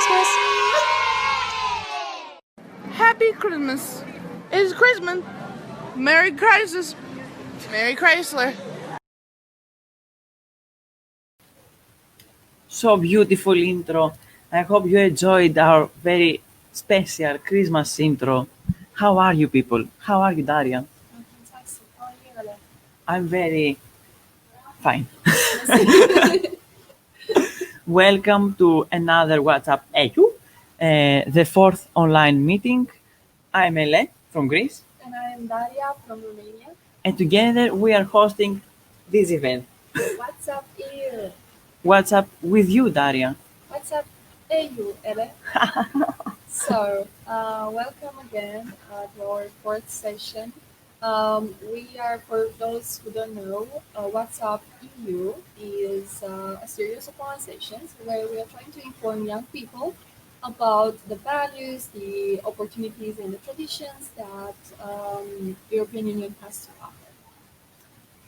Christmas! Happy Christmas. It's Christmas. Merry Crisis. Merry Chrysler. So beautiful intro. I hope you enjoyed our very special Christmas intro. How are you people? How are you, Daria? I'm fantastic. How are you, Ale? I'm very fine. Welcome to another WhatsApp AU, the fourth online meeting. I'm Ele from Greece, And I am Daria from Romania. and together we are hosting this event. What's up, EU? WhatsApp with you, Daria. What's up, EU, Ele? So, welcome again to our fourth session. We are, for those who don't know, WhatsApp EU is a series of conversations where we are trying to inform young people about the values, the opportunities, and the traditions that European Union has to offer.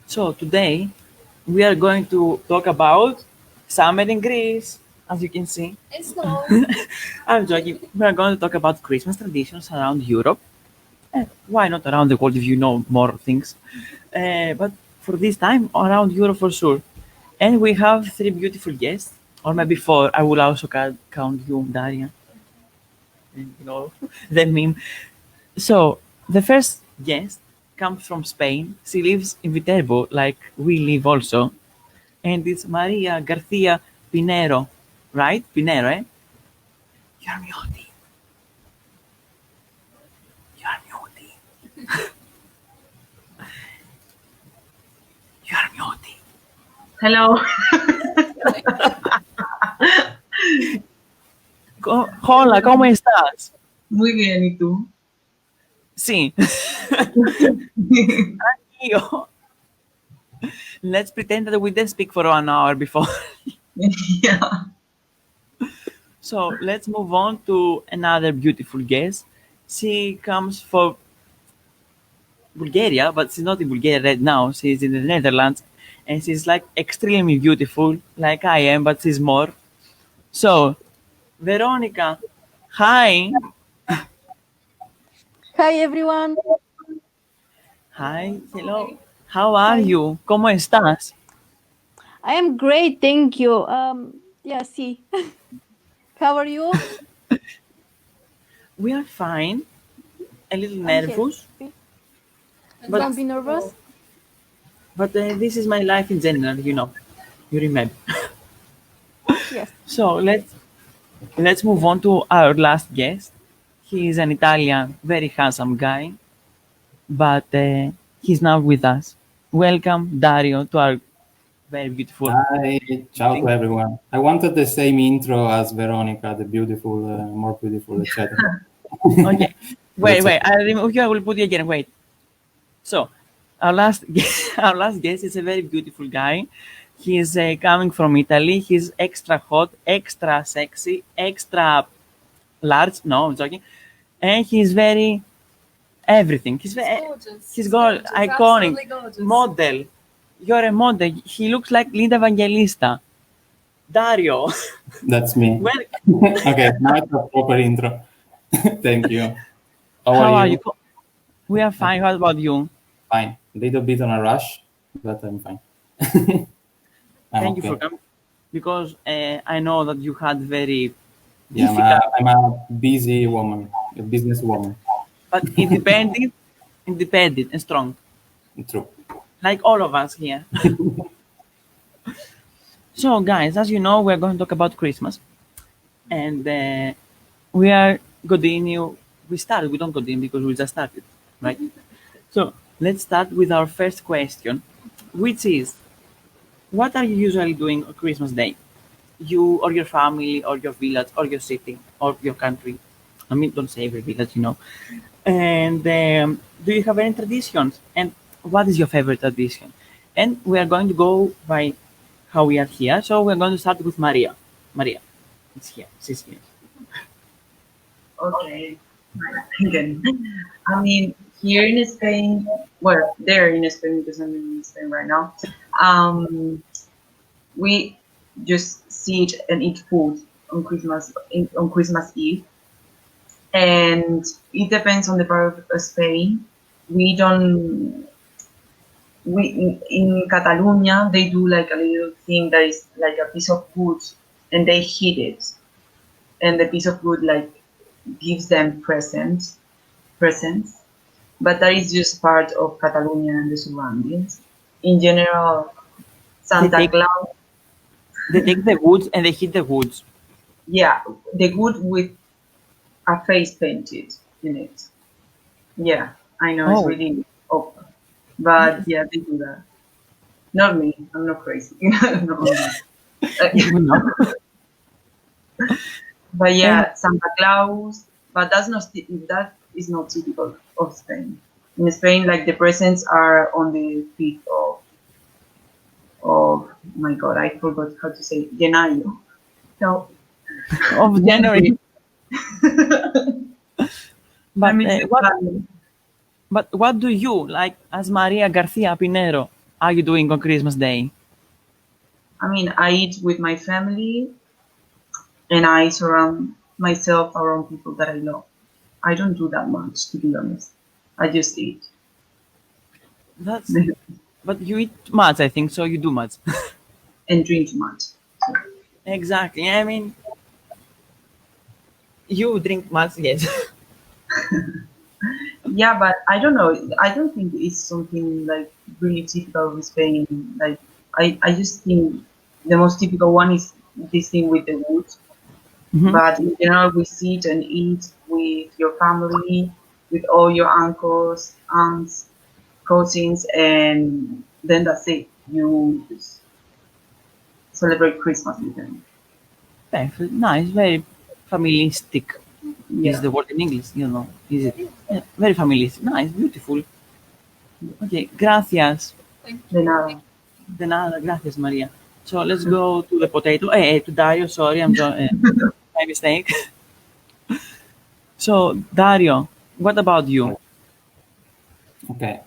So today we are going to talk about summer in Greece, as you can see. It's no. I'm joking. We are going to talk about Christmas traditions around Europe. Why not around the world if you know more things? But for this time, around Europe for sure. And we have three beautiful guests, or maybe four. I will also count you, Daria. And, the meme. So the first guest comes from Spain. She lives in Viterbo, like we live also. And it's Maria Garcia Pinero, right? Pinero, eh? You're muted. You're muted. You're muted. Hello. Hola, ¿cómo estás? Muy bien, ¿y tú? Sí. Io. Let's pretend that we didn't speak for 1 hour before. Yeah. So let's move on to another beautiful guest. She comes from Bulgaria, but she's not in Bulgaria right now. She's in the Netherlands, and she's like extremely beautiful, like I am, but she's more. So, Veronica, hi. Hi everyone. Hi, hello. How are you? ¿Cómo estás? I am great, thank you. Yeah, see. How are you? We are fine. A little I'm nervous, happy. But- Don't be nervous. but this is my life in general, You remember. Yes. So let's move on to our last guest. He is an Italian, very handsome guy, but he's now with us. Welcome, Dario, to our very beautiful. Hi, ciao to everyone. I wanted the same intro as Veronica, the beautiful, more beautiful, etc. Okay, wait. That's I remove you. I will put you again. Wait. So, our last our last guest is a very beautiful guy. He is coming from Italy. He's extra hot, extra sexy, extra large. No, I'm joking. And he's very everything. He's very Gorgeous. he's got Gorgeous, iconic absolutely gorgeous. model. You're a model. He looks like Linda Evangelista. Dario. That's me. Well, Okay, now it's a proper intro. Thank you. how are you? We are fine. How about you? Fine. A little bit on a rush, but I'm fine. Thank you for coming. Because I know that you had very Yeah, difficult, I'm a busy woman, a business woman. but independent and strong, True. like all of us here. So, guys, as you know, we're going to talk about Christmas, and we are continue. We started. We don't continue because we just started, right? So let's start with our first question, which is, what are you usually doing on Christmas Day? You or your family or your village or your city or your country. I mean, don't say every village, And do you have any traditions? And what is your favorite tradition? And we are going to go by how we are here. So we're going to start with Maria. Maria, it's here. She's here. Okay. Again. I mean, here in Spain, well, there in Spain because I'm in Spain right now. We just sit and eat food on Christmas Eve, and it depends on the part of Spain. In Catalonia, they do like a little thing that is like a piece of wood, and they heat it, and the piece of wood like gives them presents. But that is just part of Catalonia and the surroundings. In general, Santa Claus. They take the woods and they hit the woods. Yeah, the wood with a face painted in it. Yeah, I know it's really awful, but yeah, they do that. Not me. I'm not crazy. But yeah, Santa Claus. But that is not typical of Spain. In Spain, like the presents are on the 5th of my God, I forgot how to say January. No. Of January. But what do you, like, as Maria Garcia Pinero, are you doing on Christmas Day? I mean, I eat with my family, and I surround myself around people that I love. I don't do that much, to be honest. I just eat. But you eat much, I think, so you do much. And drink much. So. Exactly. I mean, you drink much, yes. Yeah, but I don't know. I don't think it's something like really typical of Spain. Like I just think the most typical one is this thing with the wood. Mm-hmm. But in general, we sit and eat with your family, with all your uncles, aunts, cousins, and then that's it. You just celebrate Christmas with them. Nice, very familistic. Yeah. Is the word in English, is it? Yeah, very familistic. Nice, beautiful. Okay, gracias. De nada. De nada, gracias, Maria. So let's go to the potato. To Dario, sorry, I'm my mistake. So, Dario, what about you? Okay.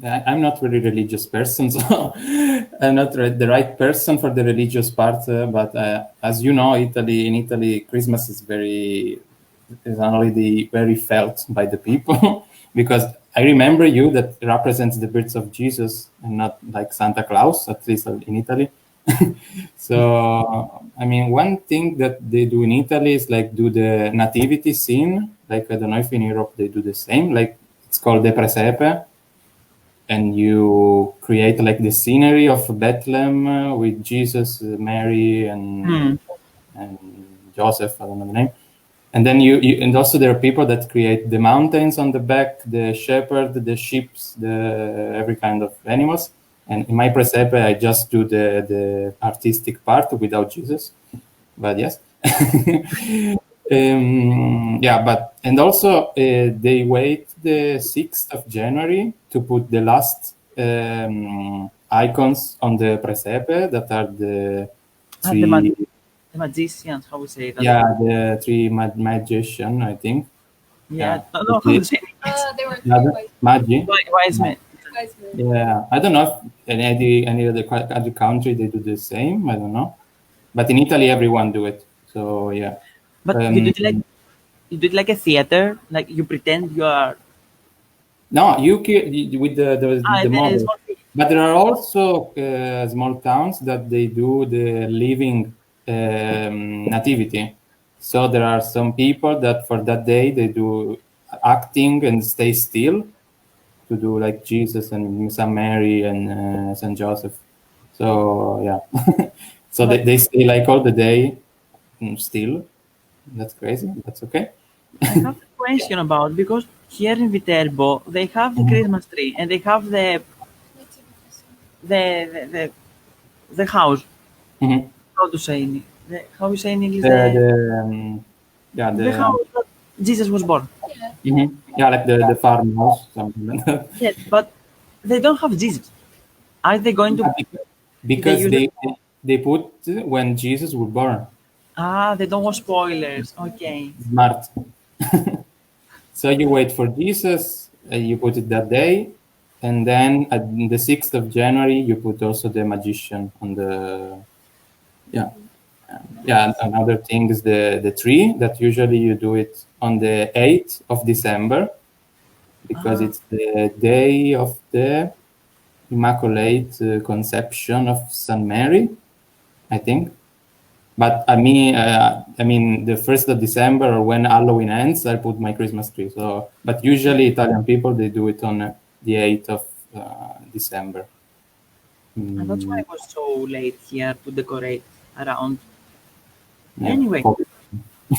I'm not really religious person, so I'm not the right person for the religious part. But as you know, in Italy, Christmas is only very felt by the people because I remember you that represents the birth of Jesus and not like Santa Claus, at least in Italy. So, I mean, one thing that they do in Italy is like do the nativity scene. Like, I don't know if in Europe they do the same. Like, it's called the presepe. And you create like the scenery of Bethlehem with Jesus, Mary, and Joseph, I don't know the name. And then and also there are people that create the mountains on the back, the shepherd, the sheep, every kind of animals. And in my presepe, I just do the artistic part without Jesus. But yes. And also they wait the 6th of January to put the last icons on the presepe that are the three... The magicians, how we say that? Yeah, the three magicians, I think. Yeah, I don't know how to say it. They were Magi. Wise men. Yeah, I don't know if any other country they do the same. I don't know, but in Italy everyone do it. So yeah. But you do it like a theater, like you pretend you are. No, with the model. But there are also small towns that they do the living nativity. So there are some people that for that day they do acting and stay still to do like Jesus and Saint Mary and Saint Joseph. So yeah, so they stay like all the day still. That's crazy. That's okay. I have a question about, because here in Viterbo they have the Christmas tree and they have the house. Mm-hmm. How to say how you say in English? The house that Jesus was born. Mm-hmm. Yeah, like the farmhouse, something like that. Yes, but they don't have Jesus. Are they going to? Because they put when Jesus was born. They don't want spoilers. Okay. Smart. So you wait for Jesus, you put it that day, and then at the 6th of January, you put also the magician on the... Yeah. yeah, another thing is the tree, that usually you do it on the 8th of December, because it's the day of the Immaculate Conception of St. Mary, I think. But I mean, the 1st of December, or when Halloween ends, I put my Christmas tree. So, but usually Italian people, they do it on the 8th of December. And that's why it was so late here to decorate around. Yeah. Anyway,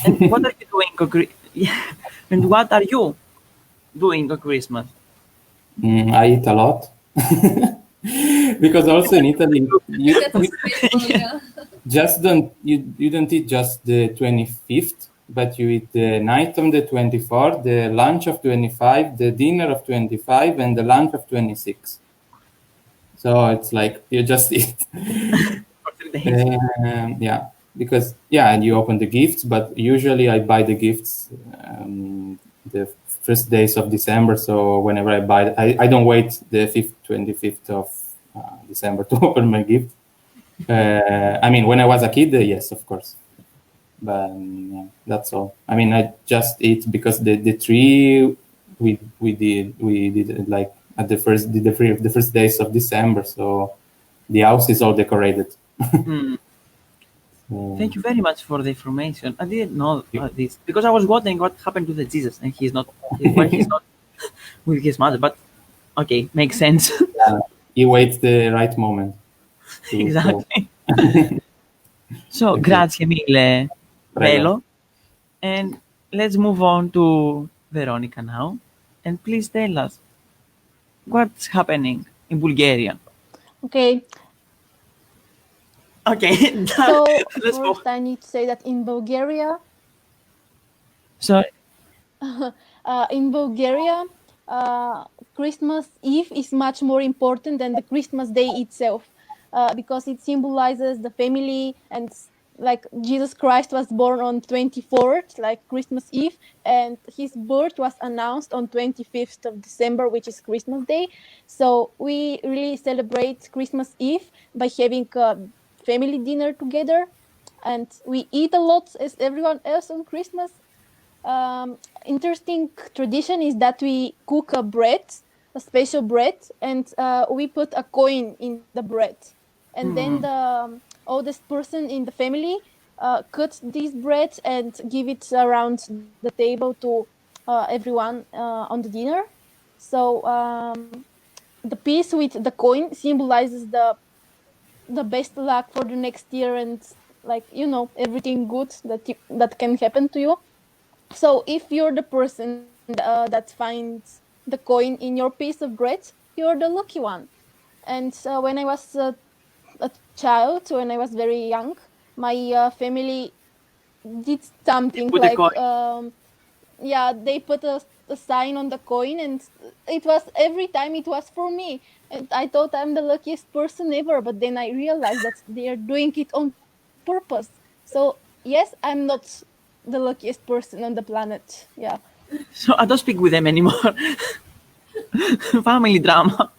and what are you doing yeah. And what are you doing on Christmas? I eat a lot. Because also in Italy, you, That's a staple, yeah. you don't eat just the 25th, but you eat the night of the 24th, the lunch of 25, the dinner of 25, and the lunch of 26. So it's like you just eat. For 3 days. Yeah, because and you open the gifts, but usually I buy the gifts the first days of December. So whenever I buy, I don't wait the 25th of December to open my gift. I mean, when I was a kid, yes, of course. But yeah, that's all. I mean, I just eat because the tree we did it like at the first days of December. So the house is all decorated. Mm. Thank you very much for the information. I didn't know this because I was wondering what happened to the Jesus, and he's not with his mother. But okay, makes sense. He waits the right moment. Exactly. So, Thank you. grazie mille, Prego. Belo. And let's move on to Veronica now. And please tell us what's happening in Bulgaria. Okay, Okay, so let's go. first I need to say that in Bulgaria, So, Christmas Eve is much more important than the Christmas Day itself, because it symbolizes the family, and like Jesus Christ was born on 24th, like Christmas Eve, and his birth was announced on 25th of December, which is Christmas Day. So we really celebrate Christmas Eve by having a family dinner together, and we eat a lot as everyone else on Christmas. Interesting tradition is that we cook a special bread, and we put a coin in the bread, and then the oldest person in the family cuts this bread and give it around the table to everyone on the dinner. So the piece with the coin symbolizes the best luck for the next year, and like everything good that can happen to you. So if you're the person that finds the coin in your piece of bread, you're the lucky one. And when I was a child, when I was very young, my family did something with the like, coin. they put a sign on the coin, and it was every time it was for me. And I thought I'm the luckiest person ever, but then I realized that they are doing it on purpose. So yes, I'm not the luckiest person on the planet. Yeah. So, I don't speak with them anymore. Family drama.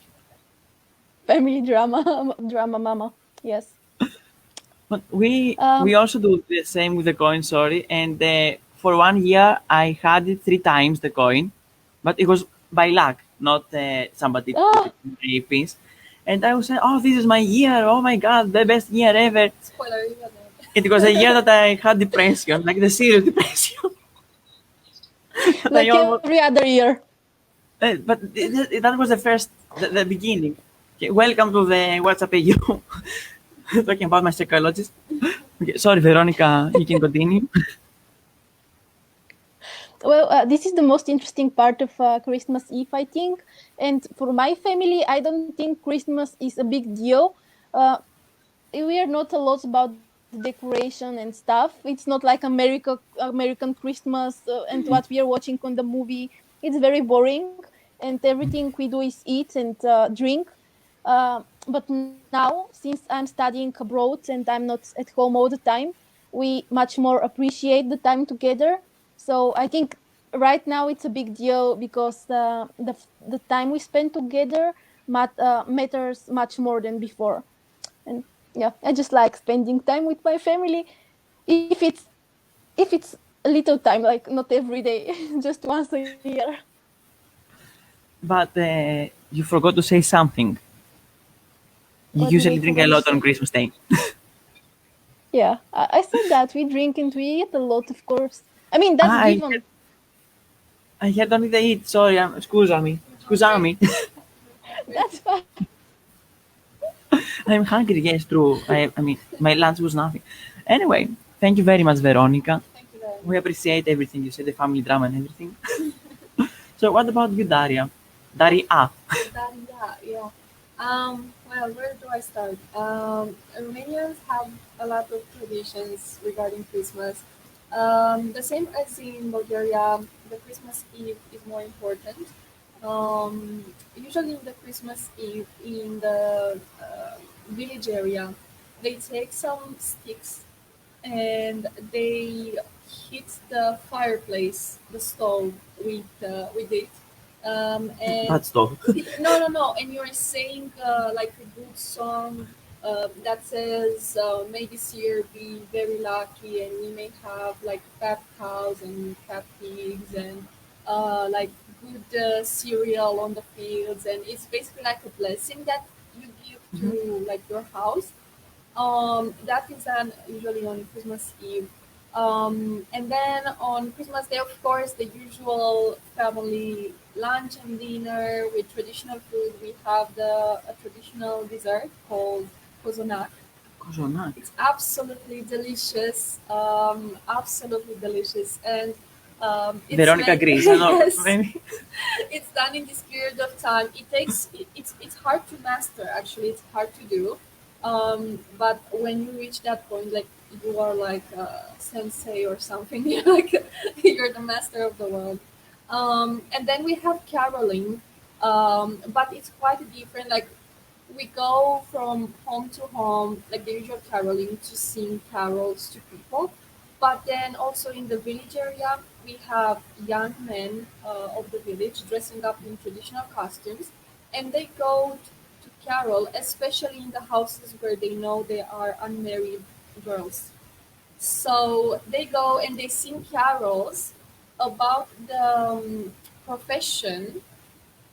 Family drama, drama mama. Yes. But we Um, also do the same with the coin, sorry. And for 1 year, I had it 3 times the coin, but it was by luck, not somebody put ah, it in my pins. And I was saying, "Oh, this is my year! Oh my God, the best year ever!" Spoiler, you got It was a year that I had depression, like the serious depression. That I like almost, every other year. but that was the beginning. Okay, welcome to the WhatsApp AU. Talking about my psychologist. Okay, sorry, Veronica, you can continue. Well, this is the most interesting part of Christmas Eve, I think. And for my family, I don't think Christmas is a big deal. Uh, we are not a lot about the decoration and stuff. It's not like American Christmas and what we are watching on the movie. It's very boring, and everything we do is eat and drink. But now, since I'm studying abroad and I'm not at home all the time, we much more appreciate the time together. So I think right now it's a big deal because the time we spend together matters much more than before. And yeah, I just like spending time with my family. if it's a little time, like not every day, just once a year. But you forgot to say something. You What did I usually drink a forget to lot on say? Christmas Day. Yeah, I said that we drink and we eat a lot, of course. I mean, that's I given. I had only the eat. Sorry, scusami. Scusami. That's fine. I'm hungry. Yes, true. I mean, my lunch was nothing. Anyway, thank you very much, Veronica. Thank you very We much. appreciate everything you said, the family drama and everything. So, what about you, Daria? Daria. Daria, yeah. Well, where do I start? Romanians have a lot of traditions regarding Christmas. The same as in Bulgaria, the Christmas Eve is more important. Usually, in the Christmas Eve in the village area, they take some sticks and they hit the fireplace, the stove with it. And Bad stuff. no, no, no. And you're saying like a good song that says, "May this year be very lucky, and we may have like fat cows and fat pigs and like good cereal on the fields." And it's basically like a blessing that you give to like your house. That is done usually on Christmas Eve. And then on Christmas Day, of course, the usual family lunch and dinner with traditional food. We have a traditional dessert called kozonak. Kozonak. It's absolutely delicious, absolutely delicious, and it's Veronica made agrees. I know. yes, Maybe. it's done in this period of time. It's hard to master. Actually, it's hard to do. But when you reach that point, like you are like a sensei or something, you're like you're the master of the world. And then we have caroling, but it's quite different. Like we go from home to home, like the usual caroling, to sing carols to people. But then also in the village area, we have young men of the village dressing up in traditional costumes, and they go to carol, especially in the houses where they know there are unmarried girls. So they go and they sing carols about the profession,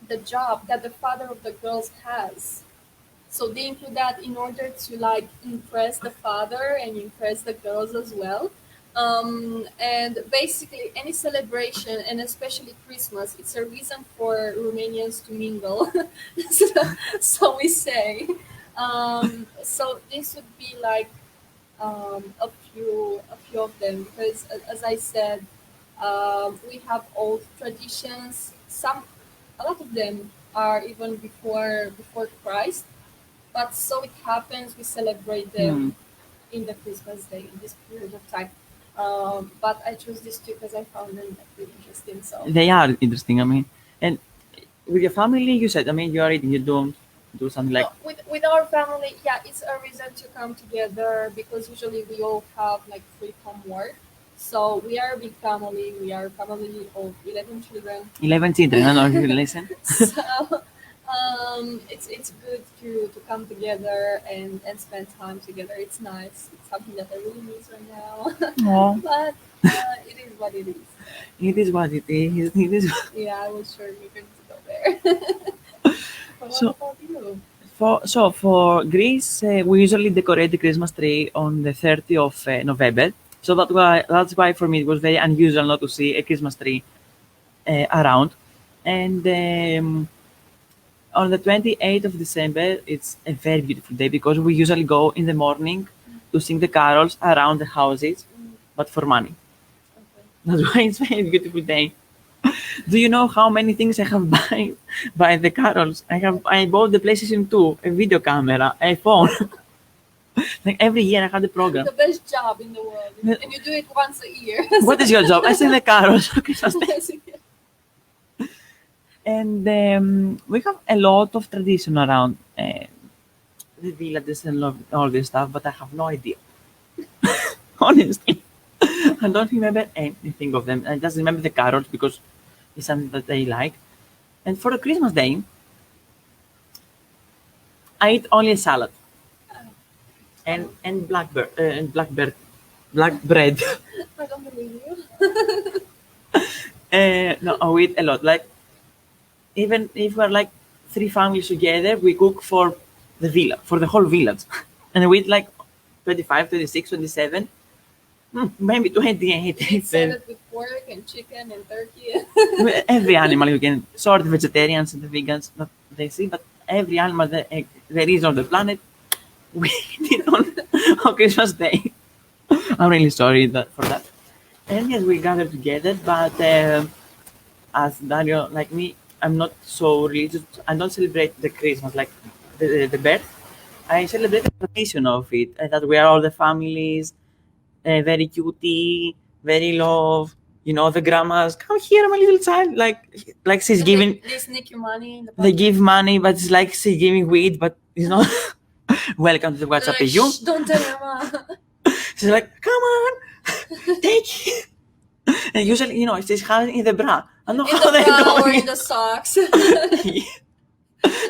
the job that the father of the girls has. So they include that in order to like impress the father and impress the girls as well. And basically, any celebration, and especially Christmas, it's a reason for Romanians to mingle. so, so we say. So this would be like a few of them because, as I said, we have old traditions. A lot of them are even before Christ, but so it happens we celebrate Hmm. them in the Christmas day in this period of time. But I chose these two because I found them like, really interesting. So They are interesting. I mean, and with your family, you said. I mean, you are eating. You don't do something like. with our family, yeah, it's a reason to come together because usually we all have like free from work. So we are a big family. We are a family of 11 children. 11 children. I don't know if you listen. So it's good to come together and spend time together. It's nice. It's something that I really miss right now. Oh, But it is what it is. it is what it is. It is. Yeah, I was sure you're going to go there. But what So about you? for Greece, we usually decorate the Christmas tree on the 30th of November. So that's why for me it was very unusual not to see a Christmas tree around. And on the 28th of December, it's a very beautiful day because we usually go in the morning to sing the carols around the houses, Mm, but for money. okay. That's why it's a very beautiful day. Do you know how many things I have by the carols? I bought the PlayStation 2, a video camera, a phone. Like every year I had a program. The best job in the world, and you do it once a year. What is your job? I sing the carols for Christmas Day. Yes, And we have a lot of tradition around the villages and all this stuff, but I have no idea. Honestly, I don't remember anything of them. I just remember the carols because it's something that they like. And for the Christmas Day, I eat only a salad and blackbird. black bread. I don't believe you. No, we eat a lot. Like, even if we're like 3 families together, we cook for the villa, for the whole village. And we eat like 25, 26, 27, maybe 28. Eat It's, salad with pork and chicken and turkey. every animal you can, sort the vegetarians and the vegans, not they see, but every animal that there is on the planet, we eat it on Christmas Day. I'm really sorry for that. And yes, we gather together, but as Dario, like me, I'm not so religious. I don't celebrate the Christmas, like the birth. I celebrate the tradition of it, that we are all the families, very cutie, very love. You know, the grandmas, come here, my little child. Like she's giving, They sneak you money in the they pocket. give money, but it's like she's giving weed, but it's not. Welcome to the They're WhatsApp like, you. "Shh, don't tell your mom." She's like, come on, take it. And usually, you know, she's having in the bra. I don't know In how the they bra do or it. in the socks.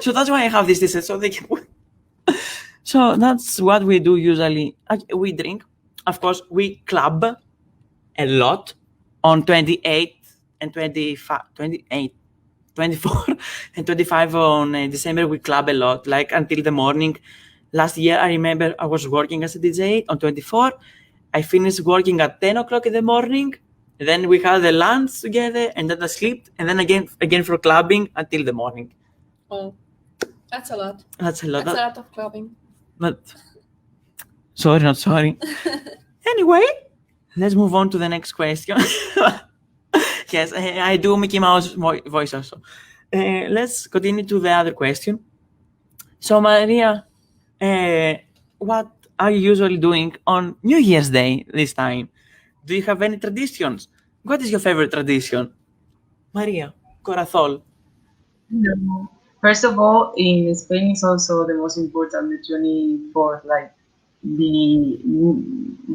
So that's why I have this t-shirt, so they can. So that's what we do usually. We drink. Of course, we club a lot on 28 and 25, 28, 24 and 25 on December. We club a lot, like until the morning. Last year, I remember I was working as a DJ on 24. I finished working at 10 o'clock in the morning. Then we had the lunch together, and then I slept, and then again for clubbing until the morning. Oh, that's a lot. That's a lot. That's a lot of clubbing. But sorry, not sorry. Anyway, let's move on to the next question. Yes, I do Mickey Mouse voice also. Let's continue to the other question. So, Maria, what are you usually doing on New Year's Day this time? Do you have any traditions? What is your favorite tradition? Maria, Corazol. No. First of all, in Spain is also the most important, the 24th, like the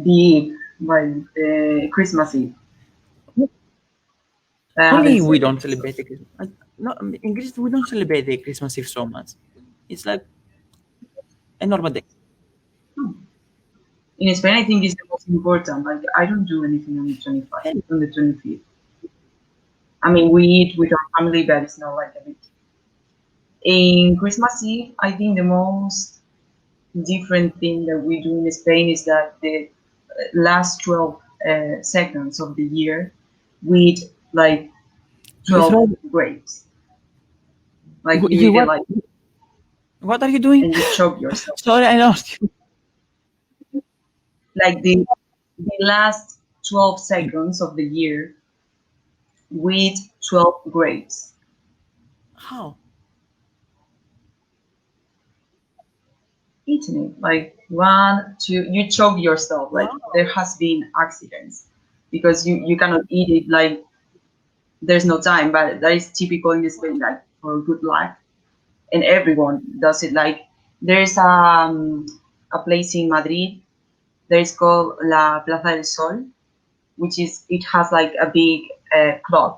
Eve, like the Christmas Eve. I Only haven't we said don't it. celebrate the Christmas. No, in Greece, we don't celebrate the Christmas Eve so much. It's like a normal day. In Spain, I think it's the most important. Like, I don't do anything on the 25th, on the 25th. I mean, we eat with our family, but it's not like a big. In Christmas Eve, I think the most different thing that we do in Spain is that the last 12 seconds of the year, we eat like 12 grapes. Like, you eat it like, What are you doing? and you choke yourself. Sorry, I lost you. Like the last 12 seconds of the year, we eat 12 grapes. How? Eating it like 1, 2, you choke yourself. Like, there has been accidents because you cannot eat it, like there's no time, but that is typical in Spain, like for good luck, and everyone does it. Like, there's a place in Madrid that is called La Plaza del Sol, which is, it has like a big clock,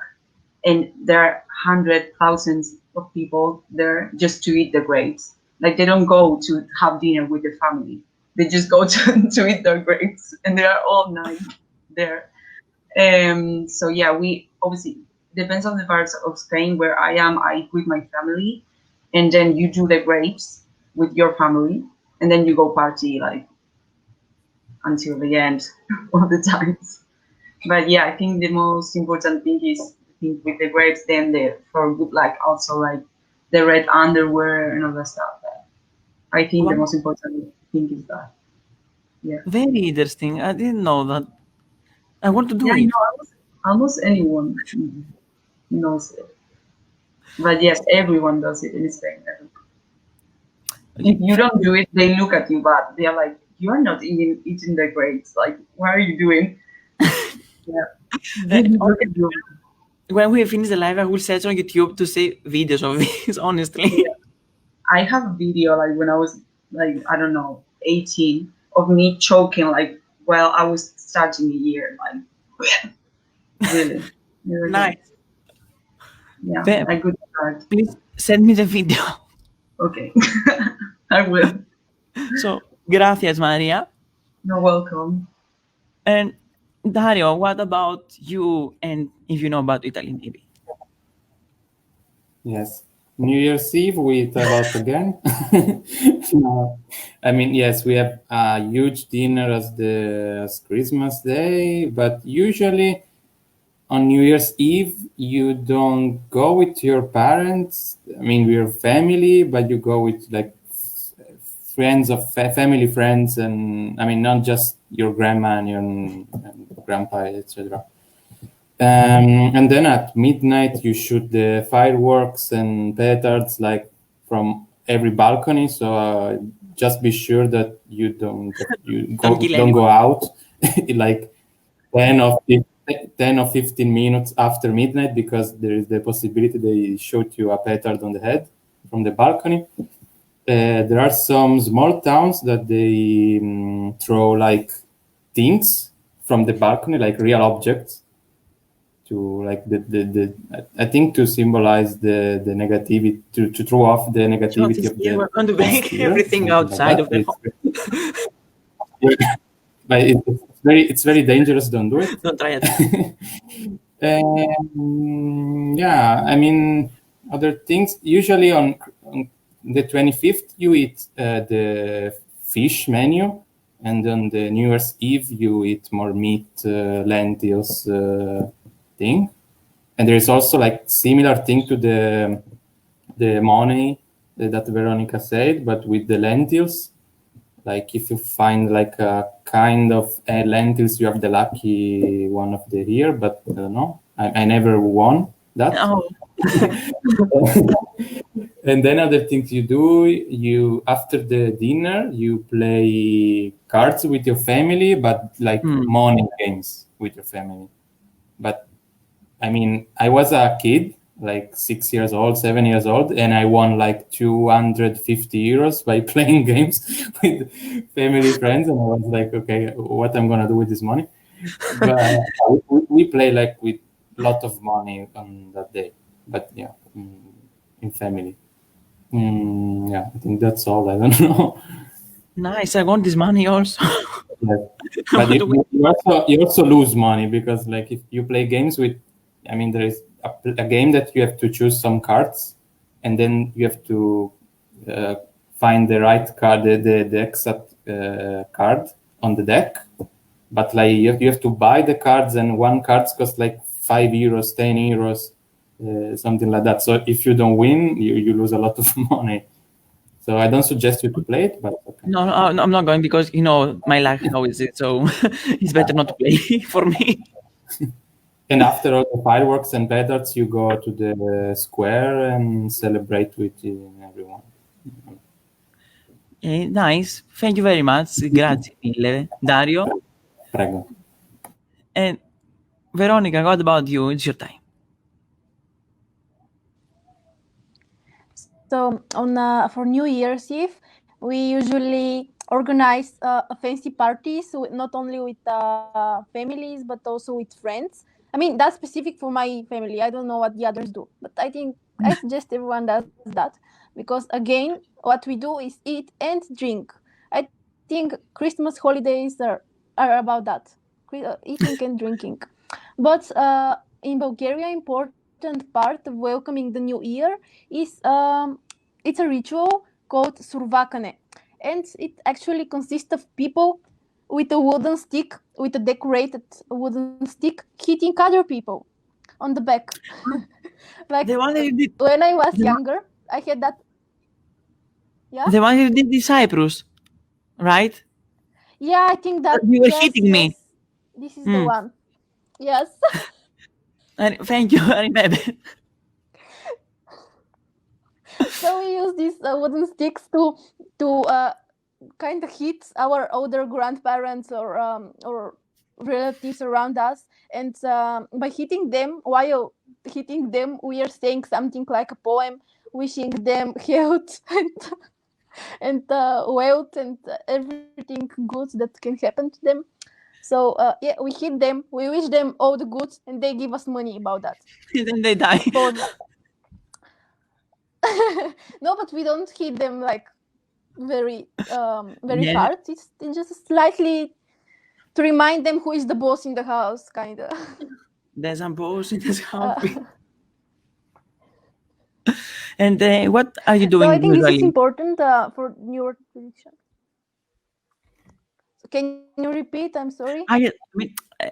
and there are 100,000 of people there just to eat the grapes. Like, they don't go to have dinner with their family. They just go to eat their grapes, and they are all night there. So yeah, we obviously, depends on the parts of Spain where I am. I eat with my family, and then you do the grapes with your family, and then you go party like until the end of the times. But yeah, I think the most important thing is, I think, with the grapes, then for good luck also, like the red underwear and all that stuff. I think the most important thing is that. Yeah. Very interesting. I didn't know that. I want to do Yeah, it. almost anyone knows it. But yes, everyone does it in Spain. If you don't do it, they look at you bad. They are like, you are not eating the grapes. Like, what are you doing? Yeah. Look at you. When we finish the live, I will search on YouTube to see videos of this, honestly. Yeah. I have a video, like, when I was, like, I don't know, 18, of me choking, like, while I was starting the year. Like, really. Nice. Yeah, Then, a good start. please send me the video. Okay. I will. So, gracias, Maria. You're welcome. And Dario, what about you? And if you know about Italy, maybe. Yes. New Year's Eve we travel out again. No. I mean, yes, we have a huge dinner as Christmas Day, but usually on New Year's Eve you don't go with your parents. I mean, with your family, but you go with like friends of family friends, and I mean not just your grandma and your and grandpa, etc. And then at midnight, you shoot the fireworks and petards like from every balcony. So just be sure that you Don't kill don't anyone. go out like 10 or 15 minutes after midnight, because there is the possibility they shoot you a petard on the head from the balcony. There are some small towns that they throw like things from the balcony, like real objects, to like the I think to symbolize the negativity, to throw off the Shot negativity is of here. the We're going to past make year, everything something like outside that. of the home. But it's very dangerous. Don't do it. Don't try it. Yeah, I mean, other things. Usually on the 25th, you eat the fish menu, and on the New Year's Eve, you eat more meat, lentils thing. And there is also like similar thing to the money that Veronica said, but with the lentils. Like if you find like a kind of lentils, you have the lucky one of the year. But I don't know. I never won that. Oh, And then other things you do, you after the dinner, you play cards with your family, but like morning games with your family. But I mean, I was a kid, like 6 years old, 7 years old, and I won like 250 euros by playing games with family friends. And I was like, okay, what I'm gonna do with this money? But we play like with a lot of money on that day. But yeah, in family. Yeah, I think that's all. I don't know. nice. I want this money also. Yes. I But want to win. you also lose money, because like if you play games with, I mean, there is a game that you have to choose some cards, and then you have to find the right card, the exact card on the deck. But like you have to buy the cards, and one cards cost like 5 euros, 10 euros, something like that. So if you don't win, you lose a lot of money. So I don't suggest you to play it, but okay. No, I'm not going because you know my life how is it. So it's better not to play for me. And after all the fireworks and petards, you go to the square and celebrate with everyone. Nice. Thank you very much. Grazie mille, Dario. Prego. And Veronica, what about you? It's your time. So on for New Year's Eve, we usually organize fancy parties, not only with families but also with friends. I mean, that's specific for my family. I don't know what the others do, but I think I suggest everyone does that, because again, what we do is eat and drink. I think Christmas holidays are about that, eating and drinking. But in Bulgaria, important part of welcoming the new year is it's a ritual called survakane, and it actually consists of people with a wooden stick, with a decorated wooden stick, hitting other people on the back. Like The one that you did, when I was younger, I had that. Yeah. the one you did in Cyprus, right? Yeah, I think that You were yes, hitting me. yes, this is the one. Yes. Thank you. I remember. So we use these wooden sticks to kind of hit our older grandparents or relatives around us, and by hitting them, while hitting them, we are saying something like a poem, wishing them health and wealth and everything good that can happen to them. So yeah, we hit them, we wish them all the good, and they give us money about that. Then they die. For no, but we don't hit them like very Yeah. hard. It's just slightly to remind them who is the boss in the house, kind of. There's a boss in this house. And what are you So doing I think this is usually? important for newer tradition. So can you repeat? I'm sorry.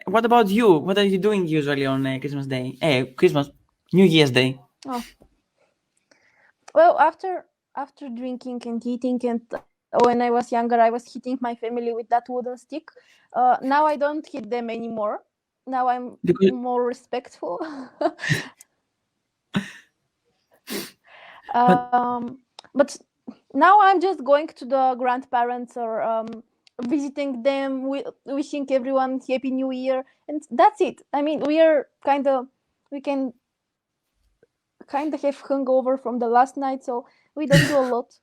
What about you? What are you doing usually on Christmas Day? New Year's Day. Oh. Well, after drinking and eating, and when I was younger, I was hitting my family with that wooden stick. Now I don't hit them anymore. Now I'm Because more respectful. But now I'm just going to the grandparents or visiting them, wishing everyone Happy New Year, and that's it. I mean, we can kind of have hungover from the last night, so we don't do a lot.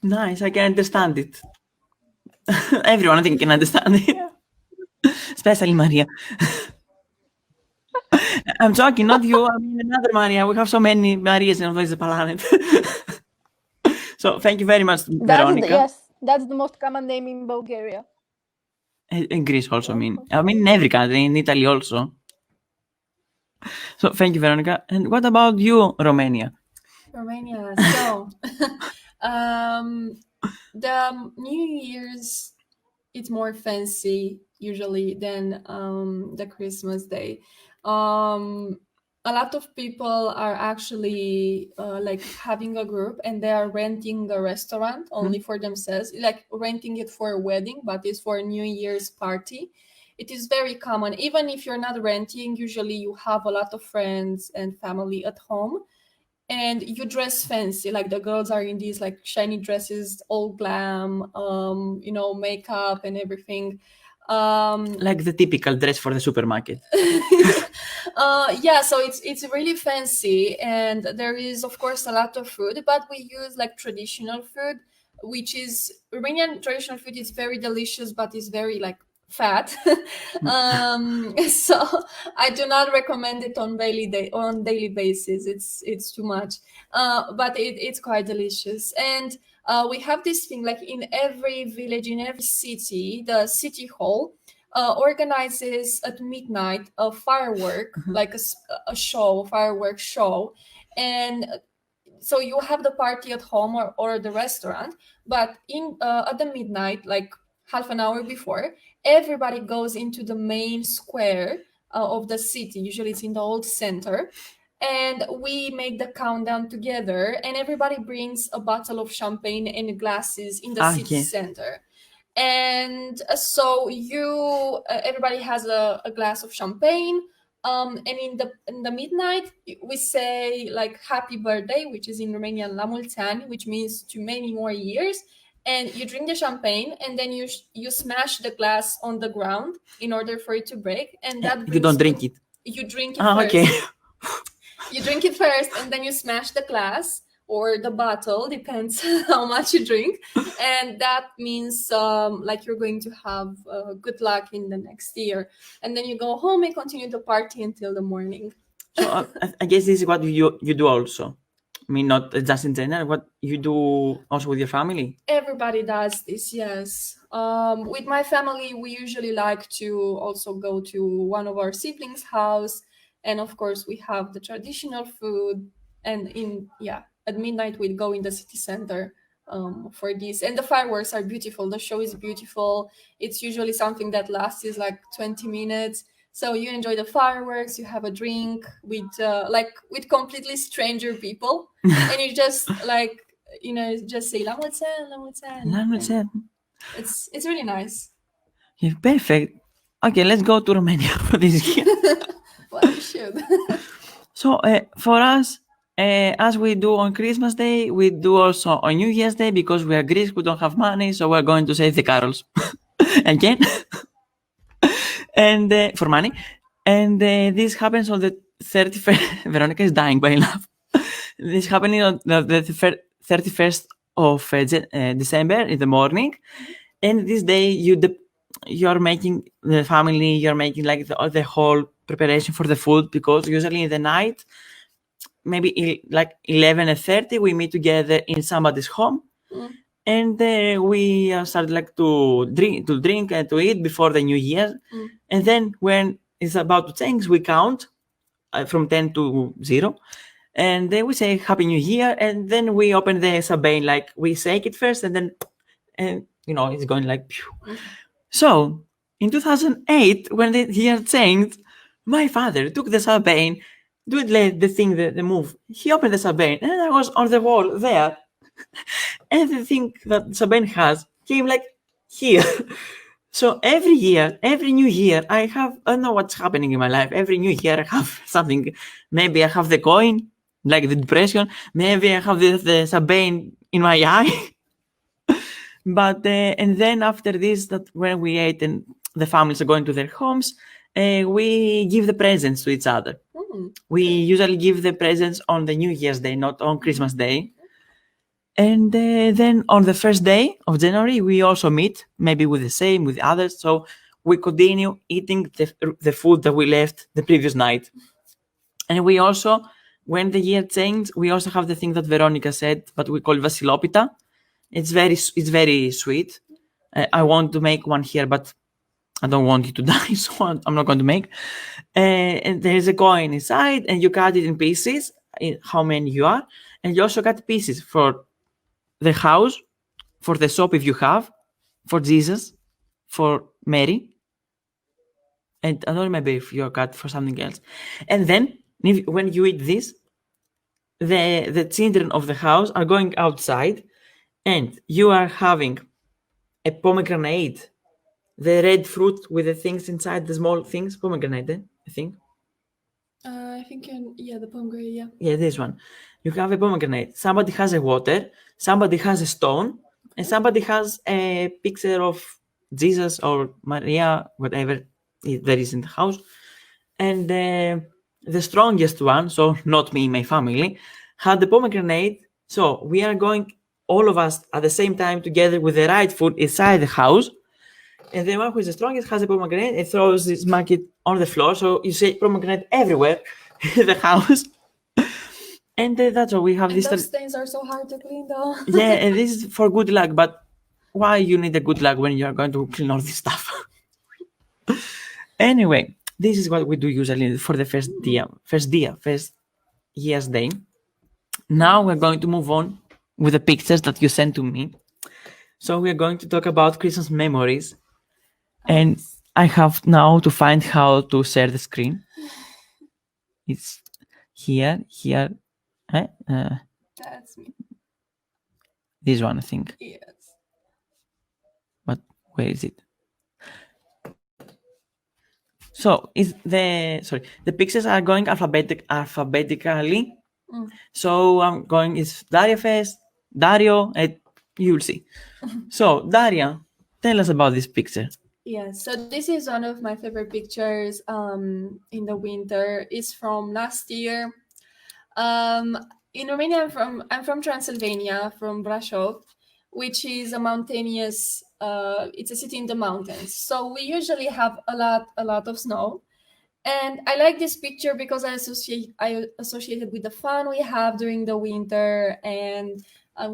nice, I can understand it. Everyone, I think, can understand it. Yeah. Especially Maria. I'm talking, not you. I mean, another Maria. We have so many Marias on this planet. So thank you very much, Veronica. Yes, that's the most common name in Bulgaria. In Greece also, I mean in every country, in Italy also. So thank you, Veronica. And what about you, Romania? Romania. So, the New Year's, it's more fancy usually than the Christmas Day. A lot of people are actually like having a group and they are renting a restaurant only for themselves, like renting it for a wedding, but it's for a New Year's party. It is very common. Even if you're not renting, usually you have a lot of friends and family at home and you dress fancy. Like the girls are in these like shiny dresses, all glam, makeup and everything. Like the typical dress for the supermarket. Yeah, so it's really fancy, and there is of course a lot of food, but we use like traditional food, which is Romanian traditional food is very delicious, but is very like fat. So I do not recommend it on daily basis. It's too much, but it's quite delicious. And we have this thing like in every village, in every city, the city hall organizes at midnight a firework, like a firework show, and so you have the party at home or the restaurant, but in at the midnight, like half an hour before, everybody goes into the main square of the city. Usually it's in the old center, and we make the countdown together, and everybody brings a bottle of champagne and glasses in the city center. And so everybody has a glass of champagne, and in the midnight we say like happy birthday, which is in Romanian la mulți ani, which means to many more years. And you drink the champagne, and then you smash the glass on the ground in order for it to break, and that you don't drink it. You drink it first. Okay. You drink it first, and then you smash the glass or the bottle, depends how much you drink, and that means like you're going to have good luck in the next year. And then you go home and continue the party until the morning. So I guess this is what you do also. I mean, not just in general, what you do also with your family? Everybody does this, yes. With my family, we usually like to also go to one of our siblings' house, and of course we have the traditional food, and at midnight we'd go in the city center for this. And the fireworks are beautiful. The show is beautiful. It's usually something that lasts like 20 minutes. So you enjoy the fireworks, you have a drink with completely stranger people, and you just just say la mulți ani, la mulți ani. La mulți ani. It's really nice. Yeah, perfect. Okay, let's go to Romania for this year. Well, you should. So for us, as we do on Christmas Day, we do also on New Year's Day, because we are Greece, we don't have money, so we're going to save the carols again. And for money, and this happens on the 31st. Veronica is dying by love. This happening on the 31st of December in the morning, and this day you're making the family, you're making like the whole preparation for the food, because usually in the night, maybe like 11:30, we meet together in somebody's home. And we started like to drink and to eat before the New Year. And then when it's about to change, we count from 10 to 0. And then we say Happy New Year. And then we open the champagne, like we shake it first, and then, and it's going like. Pew. So in 2008, when the year changed, my father took the champagne, did the thing, the move. He opened the champagne, and I was on the wall there. And the thing that champagne has came like here. So every year, every New Year, I don't know what's happening in my life. Every New Year, I have something. Maybe I have the coin, like the depression. Maybe I have the champagne in my eye. But and then after this, that when we ate and the families are going to their homes, we give the presents to each other. We usually give the presents on the New Year's Day, not on Christmas Day. And then on the first day of January, we also meet, maybe with the same, with others. So we continue eating the food that we left the previous night. And we also, when the year changed, we also have the thing that Veronica said, but we call Vasilopita. It's very sweet. I want to make one here, but I don't want you to die, so I'm not going to make. And there's a coin inside, and you cut it in pieces, how many you are. And you also cut pieces for the house, for the shop if you have, for Jesus, for Mary. And I don't remember if you're cut for something else. And then, when you eat this, the children of the house are going outside, and you are having a pomegranate, the red fruit with the things inside, the small things, pomegranate, I think. I think, the pomegranate, yeah. Yeah, this one. You have a pomegranate. Somebody has a water, somebody has a stone, and somebody has a picture of Jesus or Maria, whatever there is in the house. And the strongest one, so not me, my family, had the pomegranate. So we are going, all of us at the same time together with the right foot inside the house. And the one who is the strongest has a pomegranate and throws this market on the floor. So you see pomegranate everywhere in the house. And that's all we have. And this. Those things are so hard to clean, though. Yeah, and this is for good luck. But why you need a good luck when you are going to clean all this stuff? Anyway, this is what we do usually for the first year's day. Now we're going to move on with the pictures that you sent to me. So we're going to talk about Christmas memories. And I have now to find how to share the screen. It's here. That's me. This one, I think. Yes. But where is it? So the pictures are going alphabetically. So I'm going, it's Daria first, Dario, and you'll see. So Daria, tell us about this picture. Yeah, so this is one of my favorite pictures in the winter. It's from last year. In Romania, I'm from Transylvania, from Brașov, which is a mountainous. It's a city in the mountains. So we usually have a lot of snow, and I like this picture because I associate it with the fun we have during the winter, and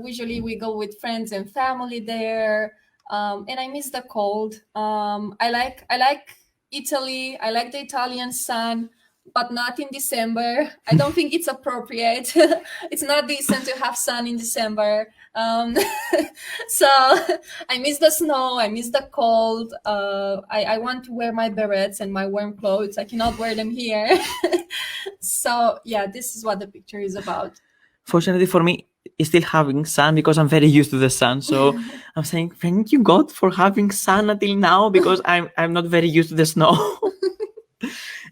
usually we go with friends and family there. And I miss the cold. I like Italy. I like the Italian sun, but not in December. I don't think it's appropriate. It's not decent to have sun in December. So I miss the snow. I miss the cold. I want to wear my berets and my warm clothes. I cannot wear them here. So yeah, this is what the picture is about. Fortunately for me, it's still having sun because I'm very used to the sun. So I'm saying, thank you God for having sun until now, because I'm not very used to the snow.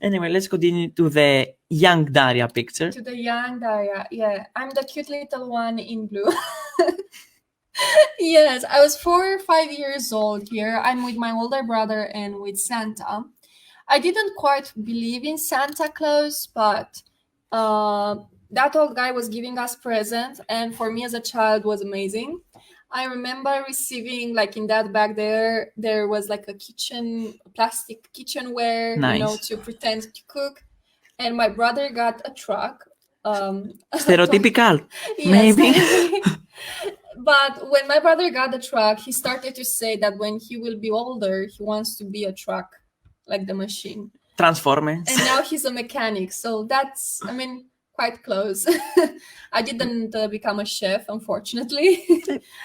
Anyway, let's continue to the young Daria picture. To the young Daria, yeah. I'm the cute little one in blue. Yes, I was 4 or 5 years old here. I'm with my older brother and with Santa. I didn't quite believe in Santa Claus, but that old guy was giving us presents, and for me as a child was amazing. I remember receiving, like, in that bag there was like a plastic kitchenware, Nice. to pretend to cook. And my brother got a truck. Stereotypical, Yes. maybe. But when my brother got the truck, he started to say that when he will be older, he wants to be a truck, like the machine. Transformers. And now he's a mechanic. So that's, I mean, quite close. I didn't become a chef, unfortunately.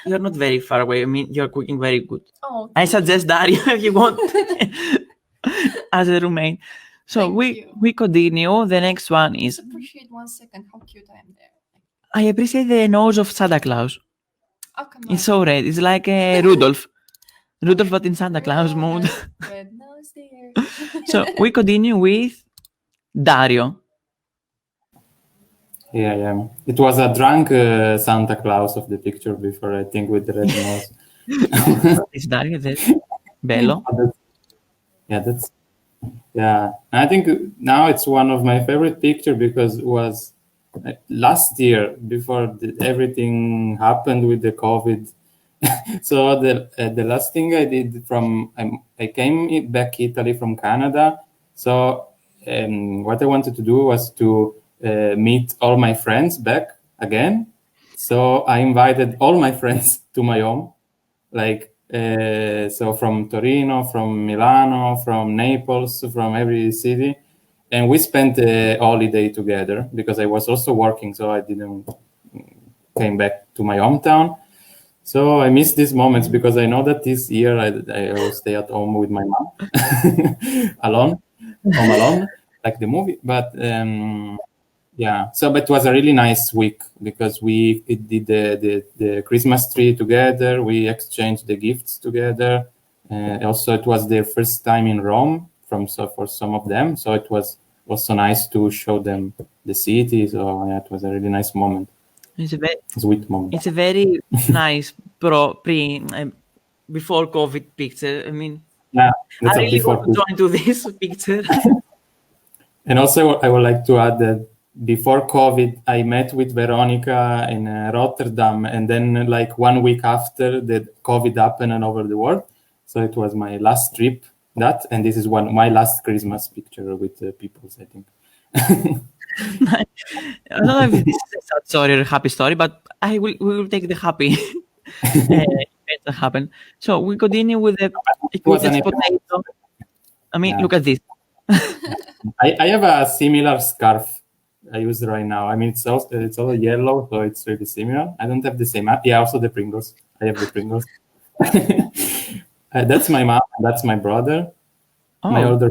You're not very far away. I mean, you're cooking very good. Oh, I suggest Daria if you want as a roommate. So Thank we you. we continue. The next one is just appreciate 1 second how cute I am there. I appreciate the nose of Santa Claus. Oh, come It's so red. It's like Rudolph. Rudolph, but in Santa Claus mode. Red nose dear. So we continue with Dario. Yeah. It was a drunk Santa Claus of the picture before, I think, with the red nose. It's Dario. That's bello. Yeah. I think now it's one of my favorite picture because it was last year before everything happened with the COVID. So the last thing I did I came back Italy from Canada. So what I wanted to do was to meet all my friends back again. So I invited all my friends to my home, so from Torino, from Milano, from Naples, from every city. And we spent a holiday together because I was also working, so I didn't came back to my hometown. So I miss these moments because I know that this year I will stay at home with my mom, home alone, like the movie. But but it was a really nice week because we did the Christmas tree together. We exchanged the gifts together. Also, it was their first time in Rome for some of them. So it was also nice to show them the city. So it was a really nice moment. It's a very sweet moment. It's a very nice before COVID picture. I mean, I really want to join to this picture. And also, I would like to add that before COVID, I met with Veronica in Rotterdam, and then like 1 week after that COVID happened and over the world. So it was my last trip. And this is my last Christmas picture with people, I think. I don't know if this is a sad story or a happy story, but we will take the happy events that happen. So we continue with the potato. I mean, look at this. I have a similar scarf I use right now. I mean, it's all yellow, so it's really similar. I don't have the same. Yeah, also the Pringles. I have the Pringles. That's my mom. That's my brother. My older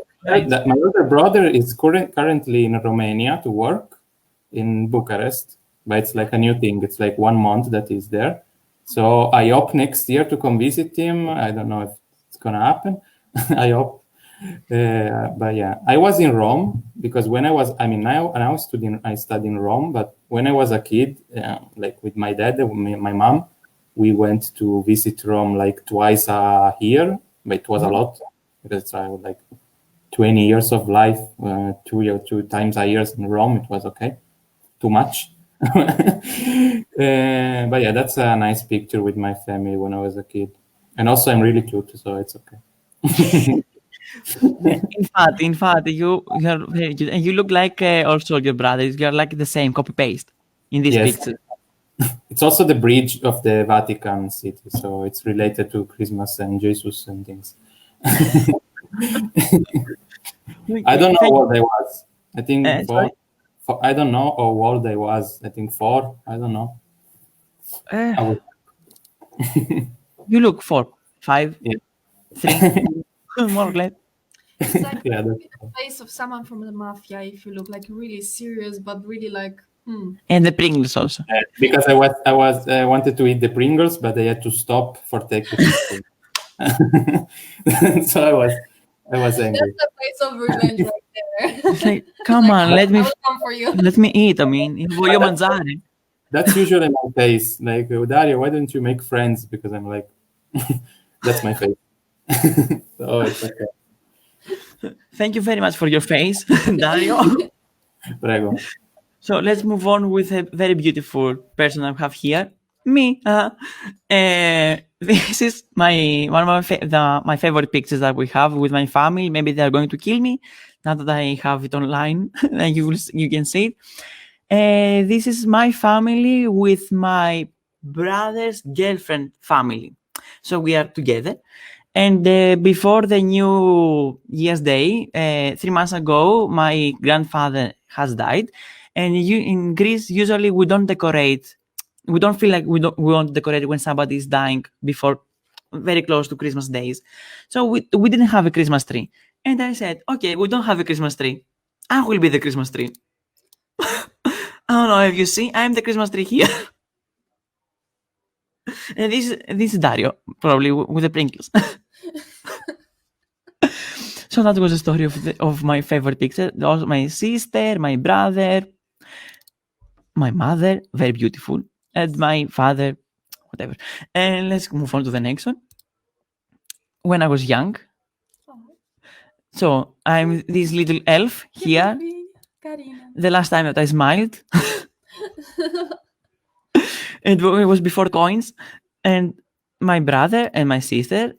brother is currently in Romania to work in Bucharest, but it's like a new thing. It's like 1 month that he's there. So I hope next year to come visit him. I don't know if it's gonna happen. I hope. But yeah, I was in Rome because when I studied in Rome, but when I was a kid, like with my dad and my mom, we went to visit Rome like twice a year, but it was a lot because I was like 20 years of life, 2 times a year in Rome. It was okay, too much. But yeah, that's a nice picture with my family when I was a kid, and also I'm really cute, so it's okay. In fact, you're very cute, and you look like also your brothers. You're like the same copy paste in this picture. It's also the bridge of the Vatican City, so it's related to Christmas and Jesus and things. I don't know what I was. I think I don't know how old I was. I think 4. I don't know. You look 4, 5, 3, more or less. It's like the face of someone from the mafia. If you look like really serious, but really like. And the Pringles also. Because I wanted to eat the Pringles, but I had to stop for taking the so I was angry. That's the face of revenge right there. It's like, come on, I will come for you. Let me eat. I mean, voglio mangiare. That's usually my face. Like, Daria, why don't you make friends? Because I'm like, that's my face. So it's okay. Thank you very much for your face, Dario. Prego. So let's move on with a very beautiful person I have here. Me. This is one of my favorite pictures that we have with my family. Maybe they are going to kill me now that I have it online and you can see it. This is my family with my brother's girlfriend family. So we are together. And before the New Year's Day, 3 months ago, my grandfather has died. And in Greece, usually we don't decorate. We don't feel like we want to decorate when somebody is dying before very close to Christmas days. So we didn't have a Christmas tree. And I said, okay, we don't have a Christmas tree. I will be the Christmas tree. I don't know if you see, I'm the Christmas tree here. And this is Dario, probably with the Pringles. So that was the story of my favorite picture. Also my sister, my brother, my mother, very beautiful, and my father, whatever. And let's move on to the next one. When I was young, so I'm this little elf here. The last time that I smiled, it was before coins, and my brother and my sister,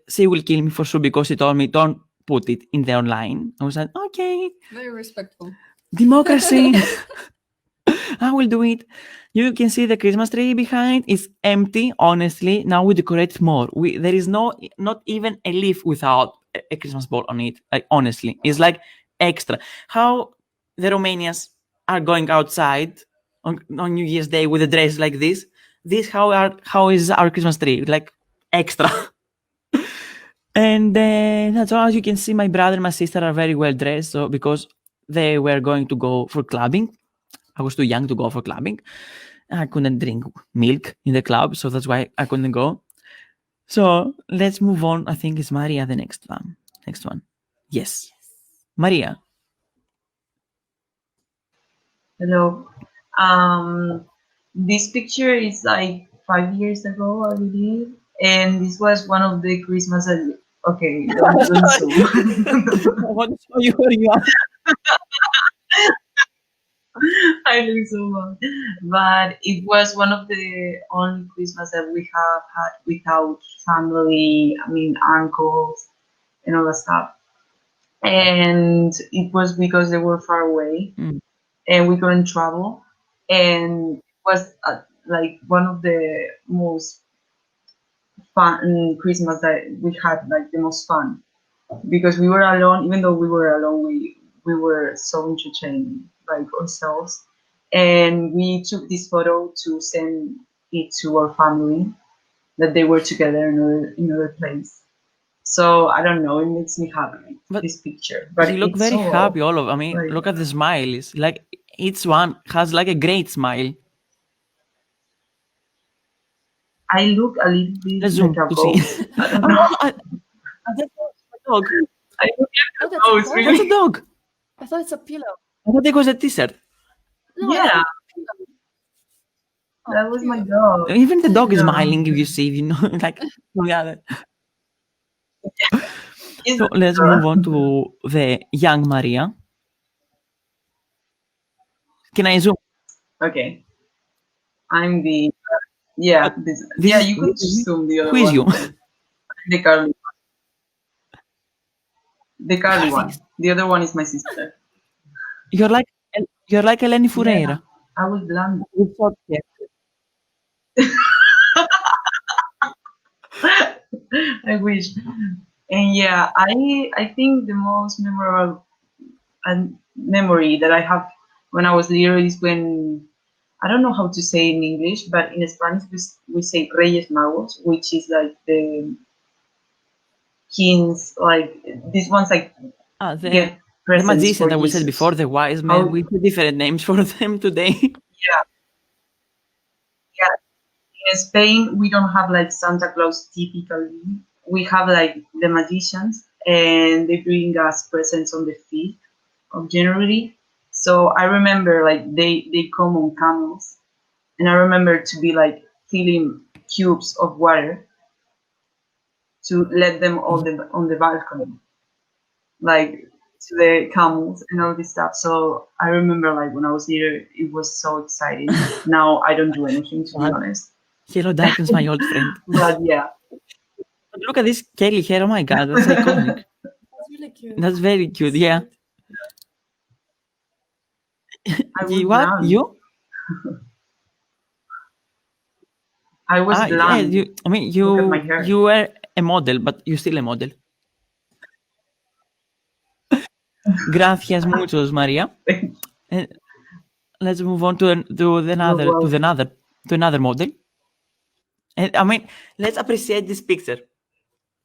she will kill me for sure because she told me don't put it in the online. I was like, okay, Very respectful. democracy. I will do it. You can see the Christmas tree behind. It's empty, honestly. Now we decorate more. There is not even a leaf without a Christmas ball on it. Like, honestly, it's like extra. How the Romanians are going outside on New Year's Day with a dress like this. How is our Christmas tree? Like extra. And that's all. As you can see, my brother and my sister are very well dressed. So because they were going to go for clubbing. I was too young to go for clubbing. I couldn't drink milk in the club, so that's why I couldn't go. So let's move on. I think it's Maria the next one. Yes. Maria. Hello. This picture is like 5 years ago, I believe, and this was one of the Christmas. Okay, don't zoom. I want to show you where you are. I look so much, but it was one of the only Christmas that we have had without family. I mean, uncles and all that stuff, and it was because they were far away. And we couldn't travel, and it was like one of the most fun Christmas that we had, like the most fun, because we were alone. Even though we were alone, we were so entertained, like ourselves, and we took this photo to send it to our family that they were together in another place. So I don't know, it makes me happy, this picture. But you look it's very so happy, all of. I mean, like, look at the smiles. Like each one has like a great smile. I look a little bit Let's like zoom a to see. ghost. I don't know. That's a dog. I look Oh, like a that's a ghost, dog? That's really. a dog. I thought it's a pillow. I thought it was a t-shirt. No, I Yeah, thought it's a pillow. that was my cute. dog. Even the dog is Yeah. smiling if you see, like the other. It's So let's move on to the young Maria. Can I zoom? okay. I'm the yeah. Yeah, you could zoom the other Who is one. you? The curly one. The curly one. The other one is my sister. You're like Eleni Yeah, Fureira. I was blonde. With short hair. I wish. And yeah, I think the most memorable memory that I have when I was little is when, I don't know how to say in English, but in Spanish we say Reyes Magos, which is like the kings, like these ones like get The presents magician for that we said Jesus. before, the wise men, we have different names for them today. Yeah, yeah. In Spain, we don't have like Santa Claus typically. We have like the magicians, and they bring us presents on the 5th of January. So I remember like they come on camels, and I remember to be like filling cubes of water to let them on the balcony, like to the camels and all this stuff. So I remember like when I was little, it was so exciting. Now I don't do anything, to be honest. Hello, darkness, my old friend. But yeah, But look at this curly hair. Oh my god, that's iconic. That's really cute. That's very cute. Yeah. I was What? brown. You? I was Yeah, blonde. Look at my hair. you were a model, but you're still a model. Gracias muchos, Maria. And let's move on to another model. And I mean, let's appreciate this picture.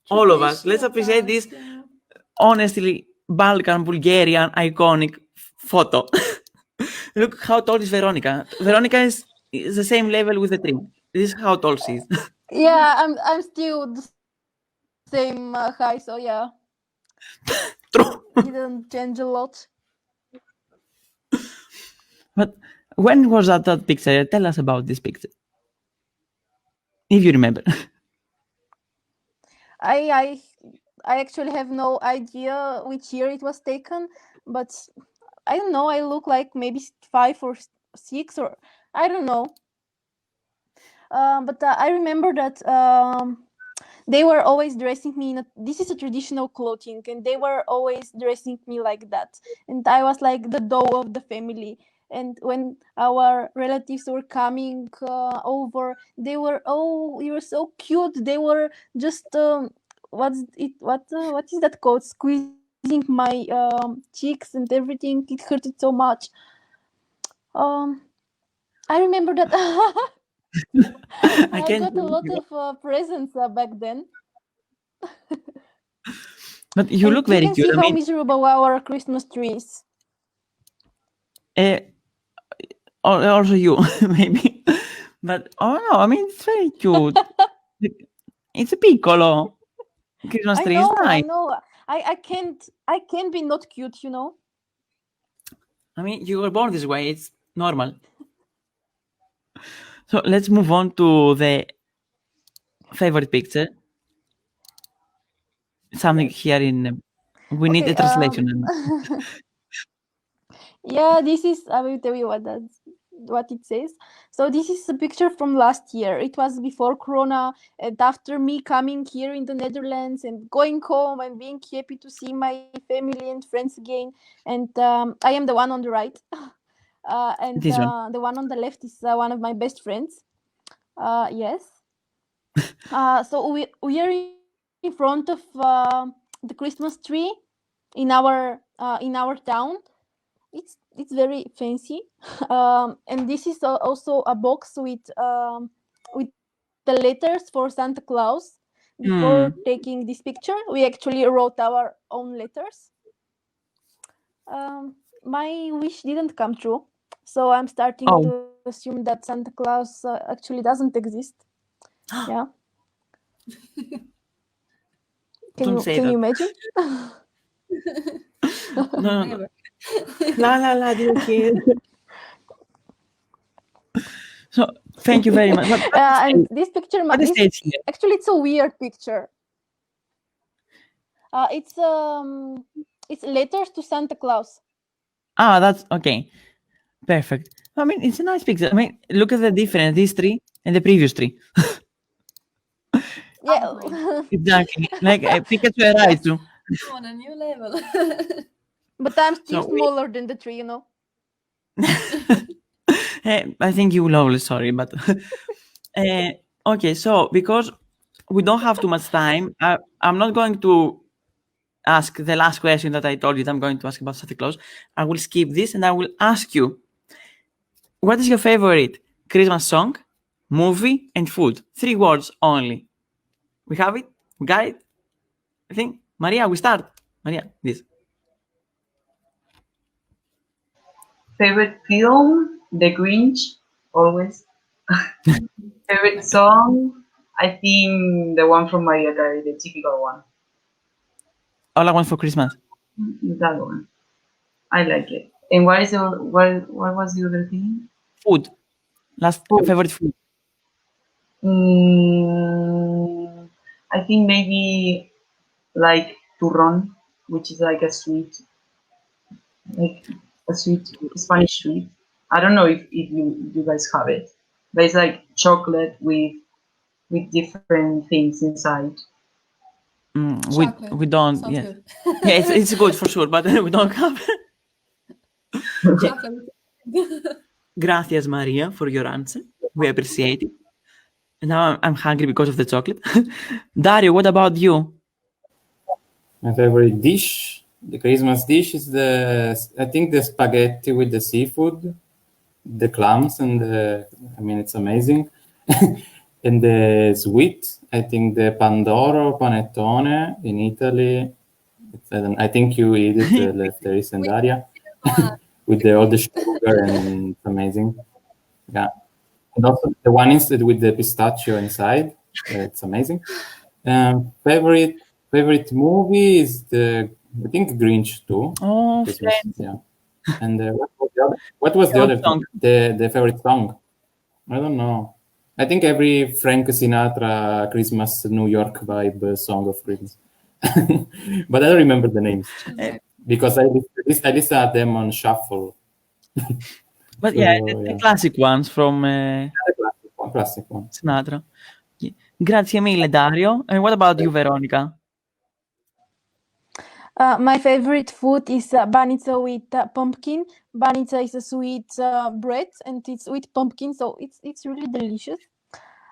All of us. Let's appreciate this honestly Bulgarian iconic photo. Look how tall is Veronica. Veronica is the same level with the tree. This is how tall she is. Yeah, I'm still the same height, so yeah. True. Didn't change a lot. But when was that picture? Tell us about this picture. If you remember. I actually have no idea which year it was taken, but I don't know. I look like maybe 5 or 6, or I don't know. But I remember that they were always dressing me this is a traditional clothing, and they were always dressing me like that, and I was like the doll of the family. And when our relatives were coming over, they were, oh, you were so cute. They were just what is that called, squeezing my cheeks and everything. It hurted so much. I remember that I got a lot of presents back then. But you look very cute. You can see how miserable our Christmas tree is. Also you, maybe. But oh no, I mean, it's very cute. It's a piccolo. Christmas tree is nice. I know. I can't be not cute, you know. I mean, you were born this way. It's normal. So let's move on to the favorite picture. Something here in. We need a translation. Yeah, this is. I will tell you what it says. So this is a picture from last year. It was before Corona, and after me coming here in the Netherlands and going home and being happy to see my family and friends again. And I am the one on the right, and the one on the left is one of my best friends. Yes. So we are in front of the Christmas tree in our town. It's very fancy, and this is also a box with the letters for Santa Claus. Before taking this picture, we actually wrote our own letters. My wish didn't come true, so I'm starting to assume that Santa Claus actually doesn't exist. Yeah. Can you imagine? No. La, dear. So thank you very much. And this picture, actually, it's a weird picture. It's letters to Santa Claus. That's okay. Perfect. I mean, it's a nice picture. I mean, look at the difference, this tree and the previous tree. Yeah. Exactly. Like Pikachu arrived too. On a new level. But I'm still smaller than the tree, you know. I think you will always sorry, but okay. So because we don't have too much time, I'm not going to ask the last question that I told you that I'm going to ask about Santa Claus. I will skip this and I will ask you, what is your favorite Christmas song, movie, and food? 3 words only. We have it? We got it? I think. Maria, we start. Maria, this. Favorite film? The Grinch, always. Favorite song? I think the one from Mariah Carey, the typical one. All I Want for Christmas. That one. I like it. And what was the other thing? Food. Favorite food. I think maybe like turron, which is like a sweet Spanish sweet. I don't know if you guys have it, but it's like chocolate with different things inside. We don't. Yes. Yeah, it's good for sure, but we don't have. Gracias, Maria, for your answer. We appreciate it. Now I'm hungry because of the chocolate. Dario, what about you? My favorite dish, the Christmas dish, is I think the spaghetti with the seafood, the clams, and it's amazing. And the sweet, I think the pandoro, panettone in Italy. I think you eat it, Eleftherium and Daria, with all the sugar, and it's amazing. Yeah. And also the one instead with the pistachio inside, it's amazing. Favorite movie is I think Grinch 2. Oh, Christmas, friends. yeah. And what was the other song? the favorite song? I don't know. I think every Frank Sinatra Christmas New York vibe song of Christmas. But I don't remember the names because I listen at them on shuffle. But So, yeah, the classic ones from the classic one. Sinatra. Yeah. Grazie mille, Dario. And what about you, Veronica? My favorite food is banitsa with pumpkin. Banitsa is a sweet bread, and it's with pumpkin, so it's really delicious.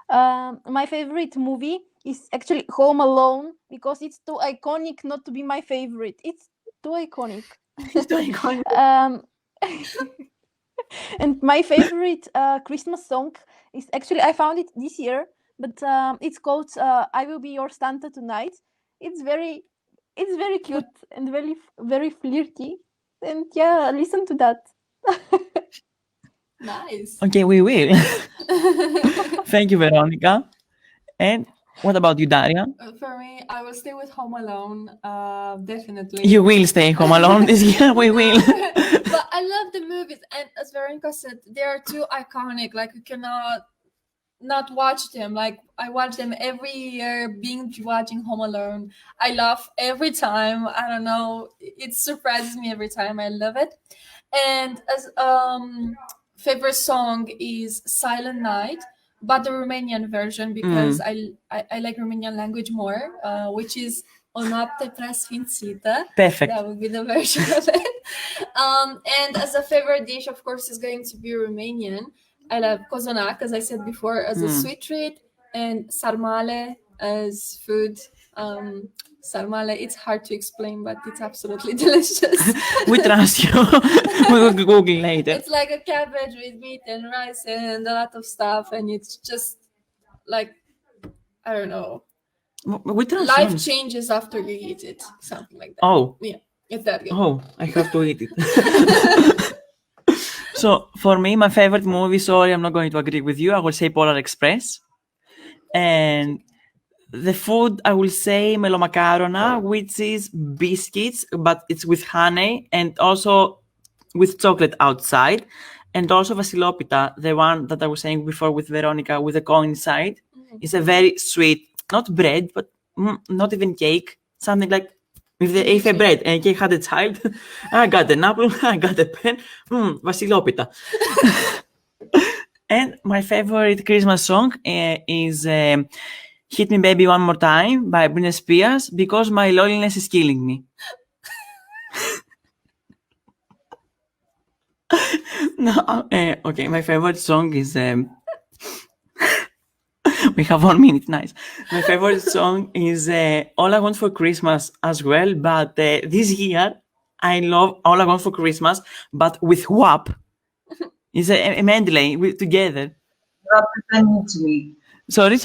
My favorite movie is actually Home Alone because it's too iconic not to be my favorite. It's too iconic. And my favorite Christmas song is actually I found it this year, but it's called "I Will Be Your Santa Tonight." It's very cute and very flirty, and yeah, listen to that. Nice. Okay, we will. Thank you, Veronica. And what about you, Daria? For me, I will stay with Home Alone, definitely. You will stay home alone this year. We will. But I love the movies, and as Veronica said, they are too iconic. Like you cannot not watch them. Like I watch them every year, binge watching Home Alone. I laugh every time. I don't know, it surprises me every time. I love it. And as favorite song is Silent Night, but the Romanian version because I like Romanian language more, which is O noapte prea sfințită. Perfect. That would be the version of it. And as a favorite dish, of course, is going to be Romanian. I love cozonac, as I said before, as a sweet treat, and sarmale as food. Sarmale, it's hard to explain, but it's absolutely delicious. We trust you. We will Google later. It's like a cabbage with meat and rice and a lot of stuff, and it's just like, I don't know. We trust Life you. changes after you eat it, something like that. Oh. Yeah, it's that good. Oh, I have to eat it. So for me, my favorite movie, sorry, I'm not going to agree with you. I will say Polar Express. And the food, I will say melomakarona, which is biscuits, but it's with honey and also with chocolate outside. And also Vasilopita, the one that I was saying before with Veronica, with the coin inside. It's a very sweet, not bread, but not even cake. Something like if a bread and cake had a child, I got an apple, I got a pen, Vasilopita. And my favorite Christmas song is Hit Me Baby One More Time by Britney Spears because my loneliness is killing me. No, okay, my favorite song is we have 1 minute, nice. My favorite song is All I Want for Christmas as well, but this year I love All I Want for Christmas, but with WAP. It's a medley together. You have to send it to me. Sorry?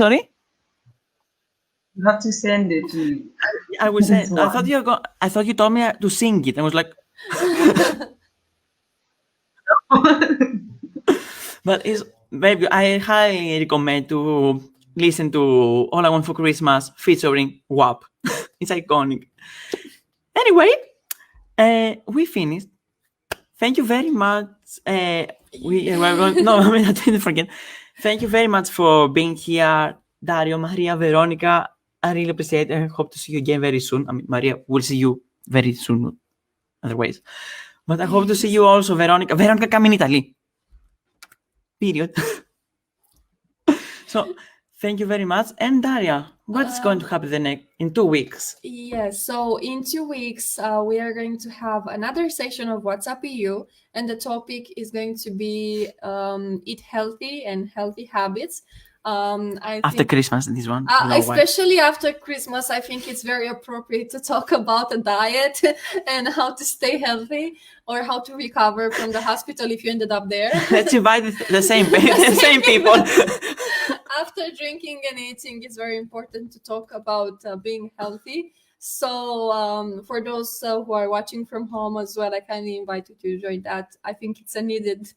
You have to send it to me. I will say. I thought you told me to sing it. I was like, but baby, I highly recommend to listen to All I Want for Christmas featuring WAP. It's iconic. Anyway, we finished. Thank you very much. I didn't forget. Thank you very much for being here, Dario, Maria, Veronica. I really appreciate it. I hope to see you again very soon. I mean, Maria, we'll see you very soon, otherwise. But I hope to see you also, Veronica. Veronica, come in Italy. Period. So, thank you very much. And Daria, what's going to happen in 2 weeks? Yes, so in 2 weeks, we are going to have another session of WhatsApp EU, and the topic is going to be eat healthy and healthy habits. After Christmas, this one. Especially after Christmas, I think it's very appropriate to talk about a diet and how to stay healthy or how to recover from the hospital if you ended up there. Let's invite the same people. After drinking and eating, it's very important to talk about being healthy. So for those who are watching from home as well, I kindly invite you to join that. I think it's a needed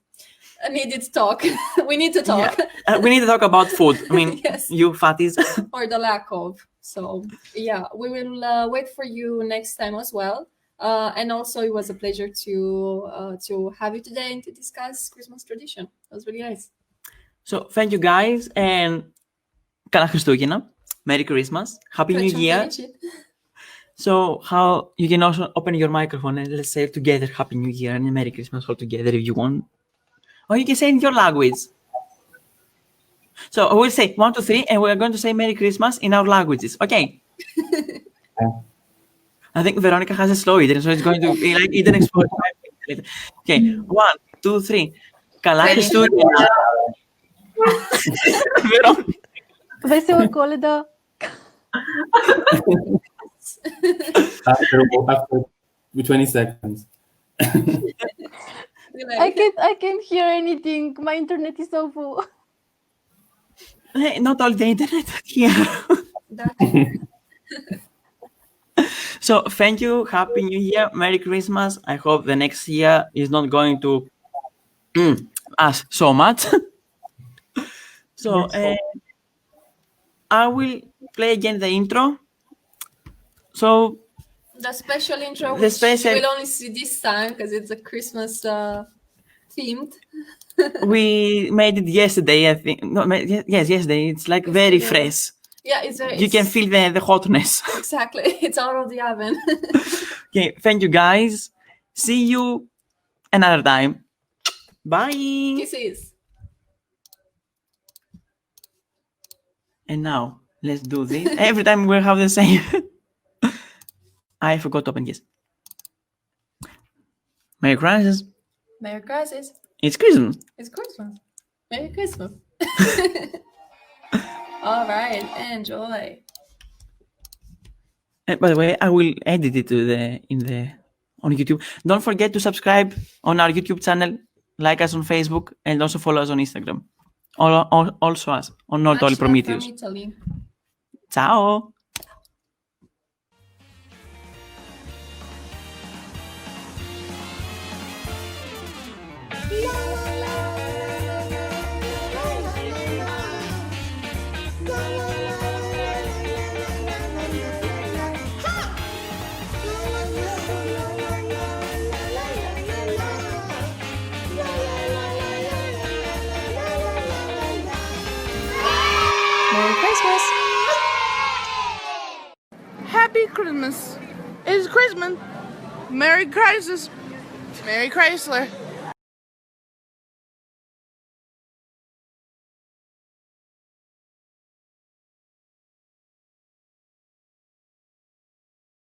talk. We need to talk. Yeah. We need to talk about food. I mean, yes. You fatties. Or the lack of. So yeah, we will wait for you next time as well. And also, it was a pleasure to have you today and to discuss Christmas tradition. That was really nice. So thank you guys, and Καλά Χριστούγεννα, Merry Christmas, Happy New Year. So how you can also open your microphone and let's say together Happy New Year and Merry Christmas all together if you want. Or you can say in your language. So I will say 1, 2, 3, and we're going to say Merry Christmas in our languages. Okay. I think Veronica has a slow eater, so it's going to be like eaten explode. Okay, 1, 2, 3. Καλά Χριστούγεννα. Vesela Koleda. After 20 seconds. I can't hear anything. My internet is so full. Hey, not all the internet here. So thank you, Happy New Year, Merry Christmas. I hope the next year is not going to us so much. So I will play again the intro. So the special intro, which you will only see this time because it's a Christmas themed. We made it yesterday, I think. No, yes, yesterday. It's like very fresh. Yeah, it's very. You can feel the hotness. Exactly, it's out of the oven. Okay, thank you guys. See you another time. Bye. Kisses. And now let's do this. Every time we have the same. I forgot to open this. Merry Christmas. Merry Christmas. It's Christmas. It's Christmas. Merry Christmas. All right, enjoy. By the way, I will edit it on YouTube. Don't forget to subscribe on our YouTube channel, like us on Facebook, and also follow us on Instagram. Also us on Not Only ProMETEUS. Ciao. Merry Christmas. Happy Christmas. It's Christmas. Merry Christmas. Merry Chrysler.